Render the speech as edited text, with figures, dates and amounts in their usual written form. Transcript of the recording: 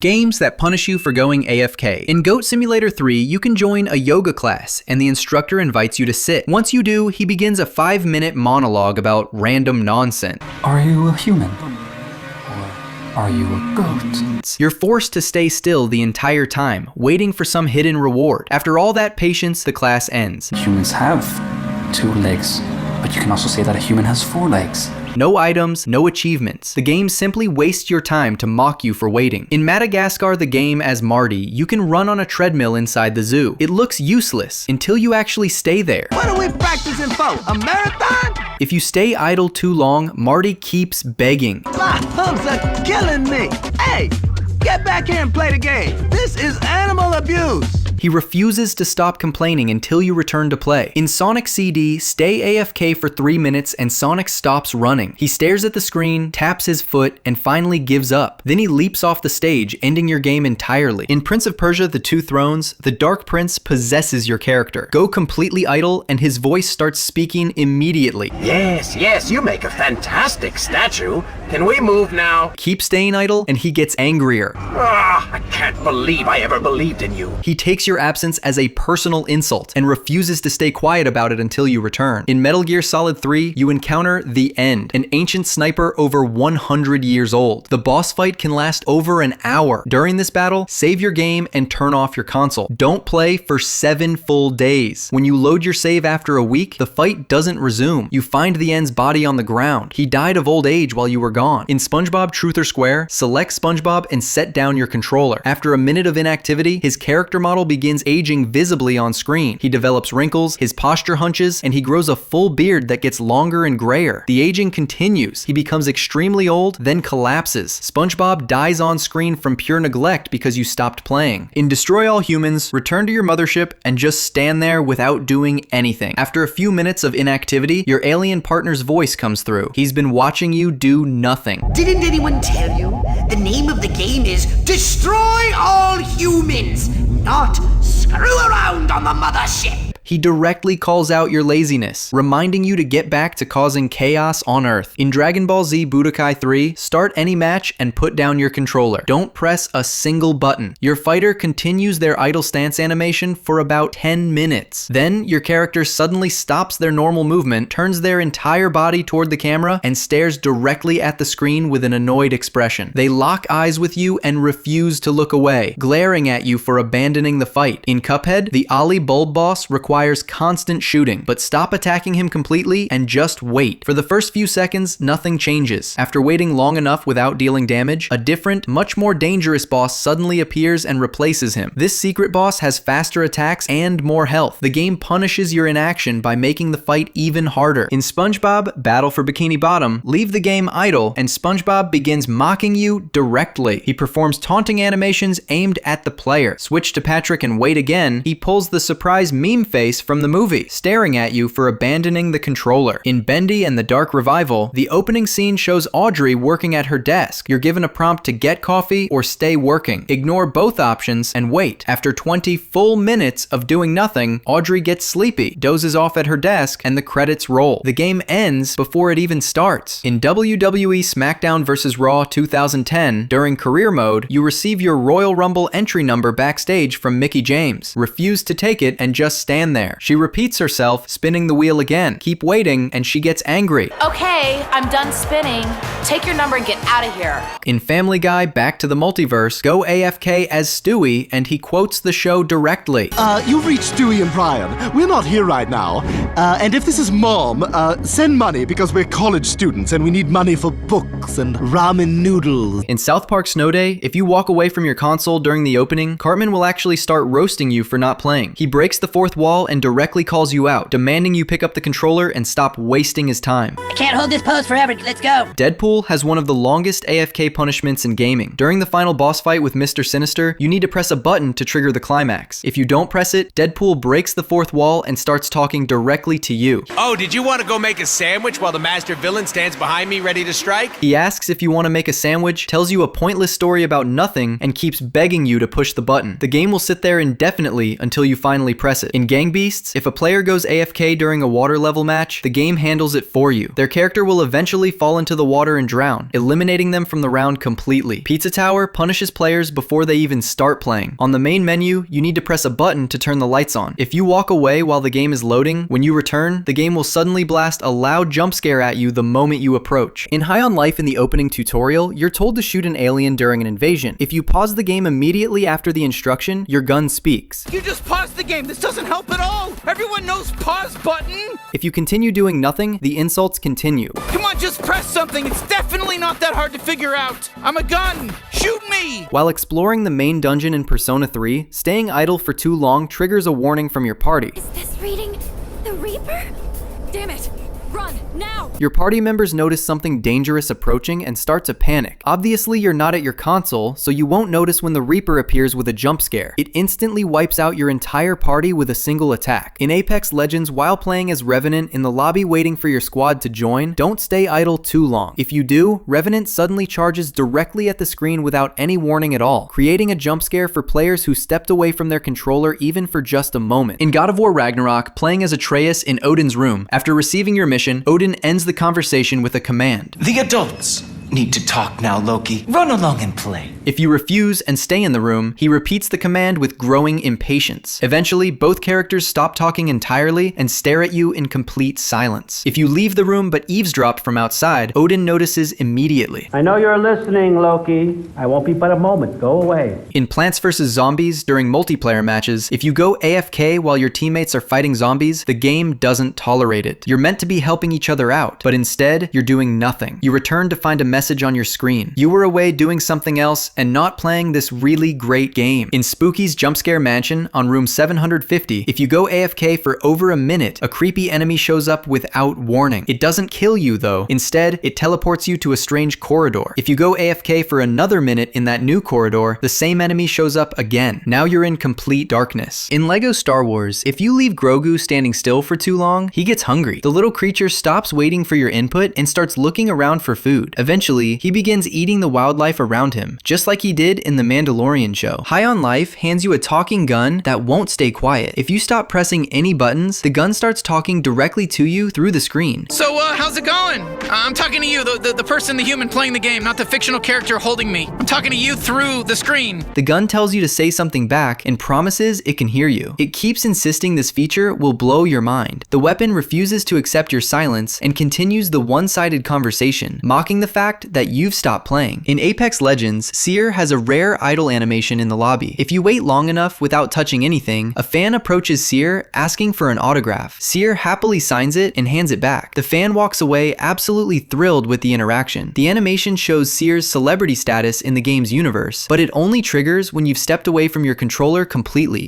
Games that punish you for going AFK. In Goat Simulator 3, you can join a yoga class, and the instructor invites you to sit. Once you do, he begins a 5-minute monologue about random nonsense. Are you a human? Or are you a goat? You're forced to stay still the entire time, waiting for some hidden reward. After all that patience, the class ends. Humans have 2 legs, but you can also say that a human has 4 legs. No items, no achievements. The game simply wastes your time to mock you for waiting. In Madagascar the game as Marty, you can run on a treadmill inside the zoo. It looks useless until you actually stay there. What are we practicing for? A marathon? If you stay idle too long, Marty keeps begging. My humps are killing me. Hey, get back here and play the game. This is animal abuse. He refuses to stop complaining until you return to play. In Sonic CD, stay AFK for 3 minutes and Sonic stops running. He stares at the screen, taps his foot, and finally gives up. Then he leaps off the stage, ending your game entirely. In Prince of Persia: The Two Thrones, the Dark Prince possesses your character. Go completely idle and his voice starts speaking immediately. Yes, you make a fantastic statue. Can we move now? Keep staying idle and he gets angrier. I can't believe I ever believed in you. He takes your absence as a personal insult and refuses to stay quiet about it until you return. In Metal Gear Solid 3, you encounter the End, an ancient sniper over 100 years old. The boss fight can last over an hour. During this battle, save your game and turn off your console. Don't play for 7 full days. When you load your save after a week, the fight doesn't resume. You find the End's body on the ground. He died of old age while you were gone. In Spongebob Truth or Square, select Spongebob and set down your controller. After a minute of inactivity, his character model begins aging visibly on screen. He develops wrinkles, his posture hunches, and he grows a full beard that gets longer and grayer. The aging continues. He becomes extremely old, then collapses. SpongeBob dies on screen from pure neglect because you stopped playing. In Destroy All Humans, return to your mothership and just stand there without doing anything. After a few minutes of inactivity, your alien partner's voice comes through. He's been watching you do nothing. Didn't anyone tell you? The name of the game is Destroy All Humans, not Screw Around on the Mothership. He directly calls out your laziness, reminding you to get back to causing chaos on Earth. In Dragon Ball Z Budokai 3, start any match and put down your controller. Don't press a single button. Your fighter continues their idle stance animation for about 10 minutes. Then, your character suddenly stops their normal movement, turns their entire body toward the camera, and stares directly at the screen with an annoyed expression. They lock eyes with you and refuse to look away, glaring at you for abandoning the fight. In Cuphead, the Ali Bulb boss requires constant shooting, but stop attacking him completely and just wait. For the first few seconds, nothing changes. After waiting long enough without dealing damage, a different, much more dangerous boss suddenly appears and replaces him. This secret boss has faster attacks and more health. The game punishes your inaction by making the fight even harder. In SpongeBob Battle for Bikini Bottom, leave the game idle and SpongeBob begins mocking you directly. He performs taunting animations aimed at the player. Switch to Patrick and wait again, he pulls the surprise meme face from the movie, staring at you for abandoning the controller. In Bendy and the Dark Revival, the opening scene shows Audrey working at her desk. You're given a prompt to get coffee or stay working. Ignore both options and wait. After 20 full minutes of doing nothing, Audrey gets sleepy, dozes off at her desk, and the credits roll. The game ends before it even starts. In WWE SmackDown vs. Raw 2010, during career mode, you receive your Royal Rumble entry number backstage from Mickie James. Refuse to take it and just stand there. She repeats herself, spinning the wheel again. Keep waiting, and she gets angry. Okay, I'm done spinning. Take your number and get out of here. In Family Guy Back to the Multiverse, go AFK as Stewie, and he quotes the show directly. You've reached Stewie and Brian. We're not here right now. And if this is Mom, send money because we're college students and we need money for books and ramen noodles. In South Park Snow Day, if you walk away from your console during the opening, Cartman will actually start roasting you for not playing. He breaks the fourth wall and directly calls you out, demanding you pick up the controller and stop wasting his time. I can't hold this pose forever. Let's go. Deadpool has one of the longest AFK punishments in gaming. During the final boss fight with Mr. Sinister, you need to press a button to trigger the climax. If you don't press it, Deadpool breaks the fourth wall and starts talking directly to you. Oh, did you want to go make a sandwich while the master villain stands behind me ready to strike? He asks if you want to make a sandwich, tells you a pointless story about nothing, and keeps begging you to push the button. The game will sit there indefinitely until you finally press it. In Gang Flying beasts? If a player goes AFK during a water level match, the game handles it for you. Their character will eventually fall into the water and drown, eliminating them from the round completely. Pizza Tower punishes players before they even start playing. On the main menu, you need to press a button to turn the lights on. If you walk away while the game is loading, when you return, the game will suddenly blast a loud jump scare at you the moment you approach. In High on Life in the opening tutorial, you're told to shoot an alien during an invasion. If you pause the game immediately after the instruction, your gun speaks. You just paused the game. This doesn't help at all. Everyone knows pause button. If you continue doing nothing, the insults continue. Come on, just press something. It's definitely not that hard to figure out. I'm a gun. Shoot me. While exploring the main dungeon in Persona 3, staying idle for too long triggers a warning from your party. Is this reading the Reaper? Damn it. Run, now! Your party members notice something dangerous approaching and start to panic. Obviously, you're not at your console, so you won't notice when the Reaper appears with a jump scare. It instantly wipes out your entire party with a single attack. In Apex Legends, while playing as Revenant in the lobby waiting for your squad to join, don't stay idle too long. If you do, Revenant suddenly charges directly at the screen without any warning at all, creating a jump scare for players who stepped away from their controller even for just a moment. In God of War Ragnarok, playing as Atreus in Odin's room, after receiving your mission, Odin ends the conversation with a command. The adults need to talk now, Loki. Run along and play. If you refuse and stay in the room, he repeats the command with growing impatience. Eventually, both characters stop talking entirely and stare at you in complete silence. If you leave the room but eavesdrop from outside, Odin notices immediately. I know you're listening, Loki. I won't be but a moment. Go away. In Plants vs. Zombies, during multiplayer matches, if you go AFK while your teammates are fighting zombies, the game doesn't tolerate it. You're meant to be helping each other out, but instead, you're doing nothing. You return to find a message on your screen. You were away doing something else and not playing this really great game. In Spooky's Jumpscare Mansion on room 750, if you go AFK for over a minute, a creepy enemy shows up without warning. It doesn't kill you though. Instead, it teleports you to a strange corridor. If you go AFK for another minute in that new corridor, the same enemy shows up again. Now you're in complete darkness. In LEGO Star Wars, if you leave Grogu standing still for too long, he gets hungry. The little creature stops waiting for your input and starts looking around for food. Eventually, he begins eating the wildlife around him, just like he did in the Mandalorian show. High on Life hands you a talking gun that won't stay quiet. If you stop pressing any buttons, the gun starts talking directly to you through the screen. So, how's it going? I'm talking to you, the person, the human playing the game, not the fictional character holding me. I'm talking to you through the screen. The gun tells you to say something back and promises it can hear you. It keeps insisting this feature will blow your mind. The weapon refuses to accept your silence and continues the one-sided conversation, mocking the fact that you've stopped playing. In Apex Legends, Seer has a rare idle animation in the lobby. If you wait long enough without touching anything, a fan approaches Seer asking for an autograph. Seer happily signs it and hands it back. The fan walks away absolutely thrilled with the interaction. The animation shows Seer's celebrity status in the game's universe, but it only triggers when you've stepped away from your controller completely.